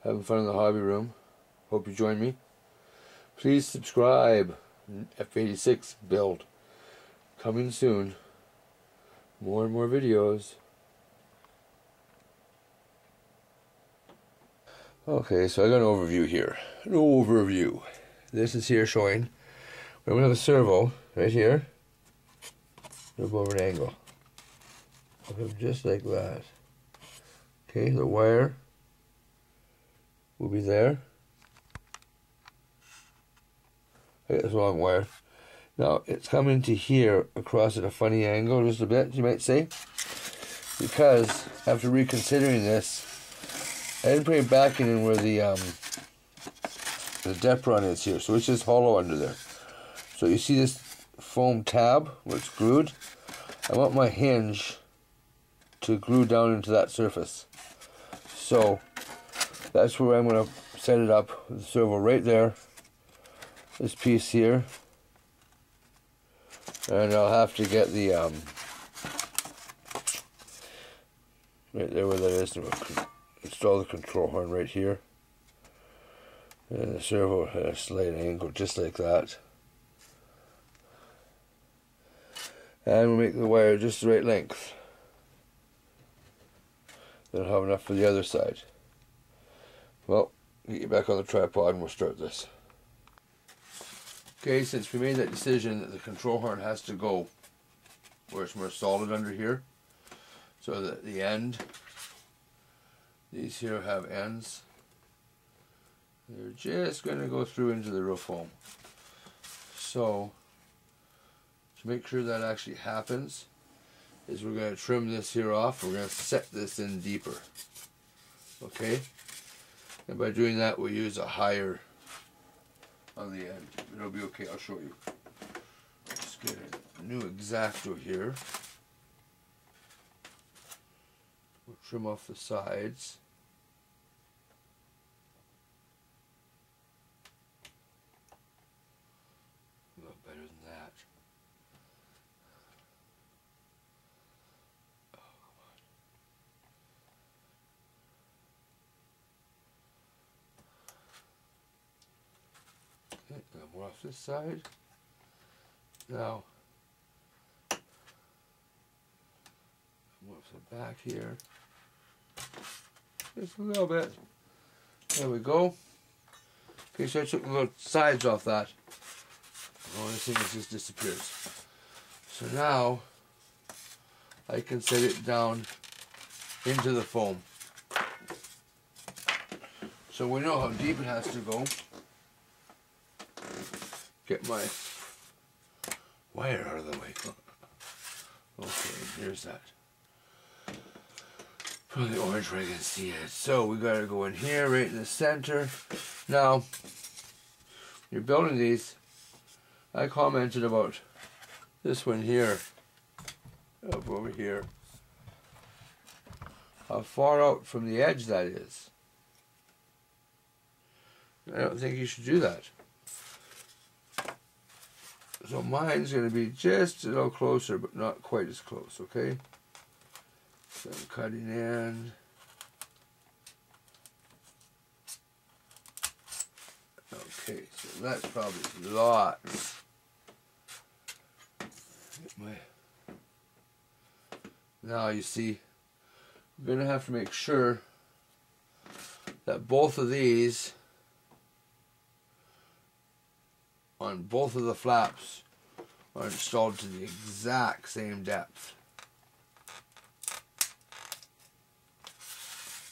having fun in the hobby room. Hope you join me. Please subscribe. F86 build coming soon. More and more videos. Okay, so I got an overview here. An overview. This is here showing we have a servo right here. Move over an angle. Just like that. Okay, the wire will be there. Okay, that's a long wire. Now it's coming to here across at a funny angle, just a bit, you might say, because after reconsidering this, I didn't put any backing in where the Depron is here, so it's just hollow under there. So you see this foam tab where it's glued? I want my hinge to glue down into that surface. So that's where I'm going to set it up with the servo right there. This piece here. And I'll have to get the right there where that is. Install the control horn right here. And the servo at a slight angle just like that. And we'll make the wire just the right length. Then I'll have enough for the other side. Well, get you back on the tripod and we'll start this. Okay, since we made that decision that the control horn has to go where it's more solid under here, so that the end, these here have ends, they're just going to go through into the real foam. So, to make sure that actually happens, is we're going to trim this here off. We're going to set this in deeper. Okay? And by doing that, we'll use a higher on the end. It'll be okay, I'll show you. Just get a new X-Acto here. We'll trim off the sides. A little better than that. More off this side. Now, more off the back here. Just a little bit. There we go. Okay, so I took the little sides off that. Oh, this thing just disappears. So now, I can set it down into the foam. So we know how deep it has to go. Get my wire out of the way. Okay, here's that. Put the orange where I can see it. So we gotta go in here, right in the center. Now, you're building these. I commented about this one here, up over here. How far out from the edge that is. I don't think you should do that. So mine's going to be just a little closer, but not quite as close, okay? So I'm cutting in. Okay, so that's probably lots. Now you see, I'm going to have to make sure that both of these on both of the flaps are installed to the exact same depth.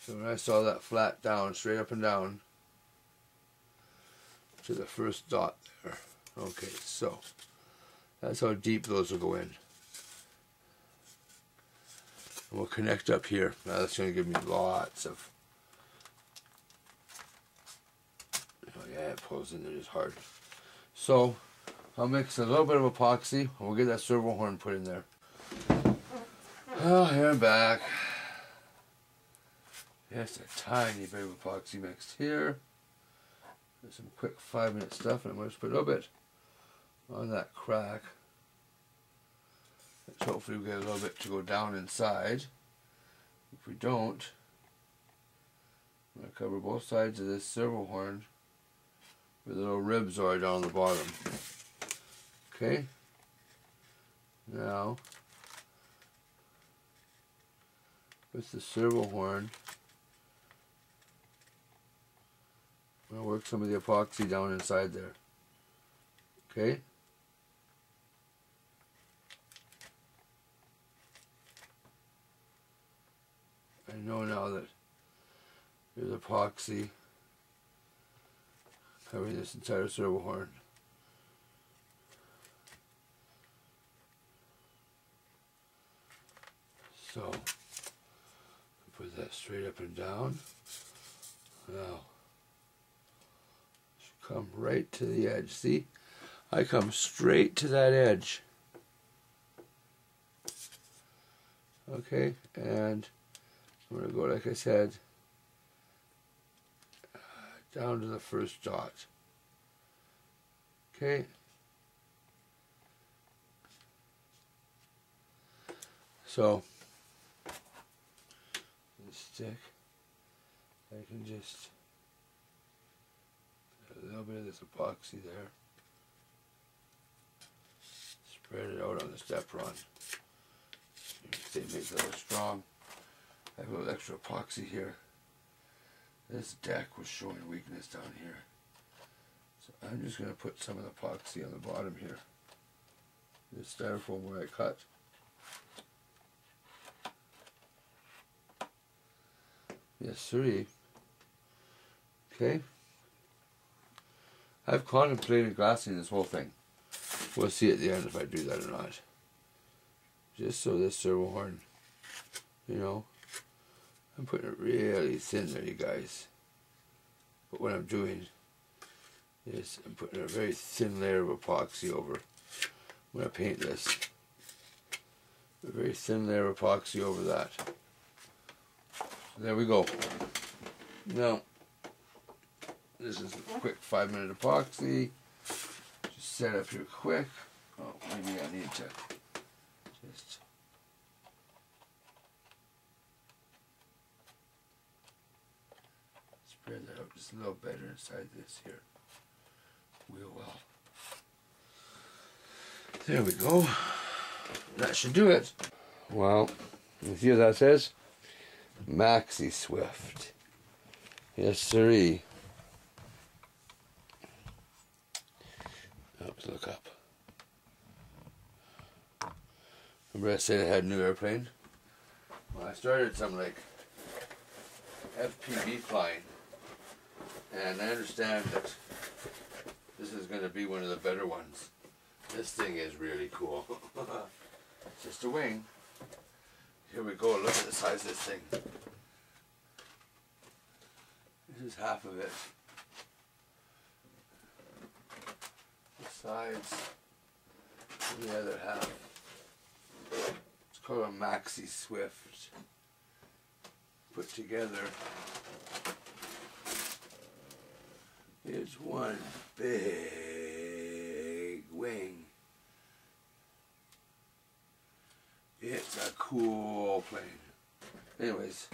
So when I saw that flat down, straight up and down to the first dot there. Okay, so that's how deep those will go in. And we'll connect up here. Now that's going to give me lots of, oh yeah, it pulls in there just hard. So, I'll mix a little bit of epoxy, and we'll get that servo horn put in there. Oh, here I'm back. Just a tiny bit of epoxy mixed here. There's some quick 5-minute stuff, and I'm going to put a little bit on that crack. Let's hopefully we'll get a little bit to go down inside. If we don't, I'm going to cover both sides of this servo horn with little ribs right down the bottom. Okay. Now, with the servo horn, I'm going to work some of the epoxy down inside there. Okay. I know now that there's epoxy covering this entire servo horn. So, put that straight up and down. Now, come right to the edge. See? I come straight to that edge. Okay, and I'm going to go, like I said, down to the first dot. Okay. So, this stick, I can just put a little bit of this epoxy there. Spread it out on the step run. They make it look strong. I have a little extra epoxy here. This deck was showing weakness down here. So I'm just going to put some of the epoxy on the bottom here. This styrofoam where I cut. Yes, sirree. Okay. I've contemplated glassing this whole thing. We'll see at the end if I do that or not. Just so this servo horn, you know, I'm putting it really thin there, you guys. But what I'm doing is I'm putting a very thin layer of epoxy over. When I paint this, a very thin layer of epoxy over that. So there we go. Now, this is a quick 5-minute epoxy. Just set up here quick. Oh, maybe I need to just spread that out just a little better inside this here wheel well. There we go. That should do it. Well, you see what that says? Maxi Swift. Yes, sirree. Let's look up. Remember I said I had a new airplane? Well, I started some like FPV flying, and I understand that this is going to be one of the better ones. This thing is really cool. Just a wing. Here we go. Look at the size of this thing. This is half of it. The sides and the other half. It's called a Maxi Swift. Put together, it's one big wing. It's a cool plane. Anyways,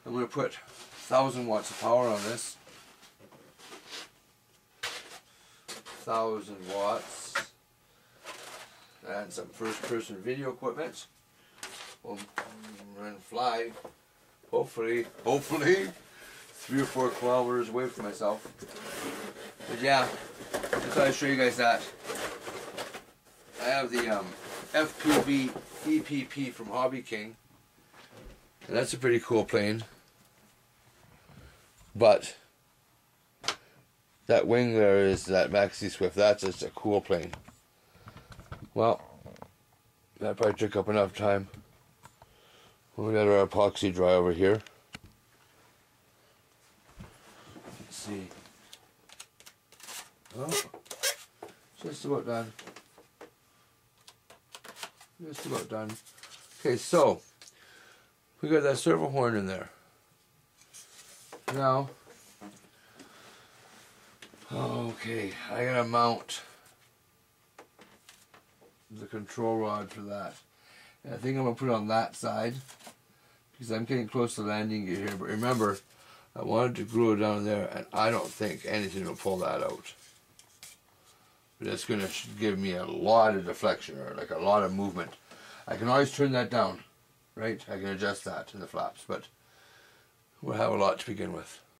I'm going to put 1,000 watts of power on this. 1,000 watts. And some first-person video equipment. We'll run fly, hopefully 3 or 4 kilometers away from myself. But yeah, just thought I'd show you guys that. I have the FPV EPP from Hobby King, and that's a pretty cool plane. But that wing there is that Maxi Swift. That's just a cool plane. Well, that probably took up enough time. We got our epoxy dry over here. Let's see. Oh, just about done. Just about done. Okay, so we got that servo horn in there. Now, okay, I gotta mount the control rod for that. And I think I'm gonna put it on that side because I'm getting close to landing gear here. But remember, I wanted to glue it down there, and I don't think anything will pull that out. But it's going to give me a lot of deflection, or like a lot of movement. I can always turn that down, right? I can adjust that in the flaps, but we'll have a lot to begin with.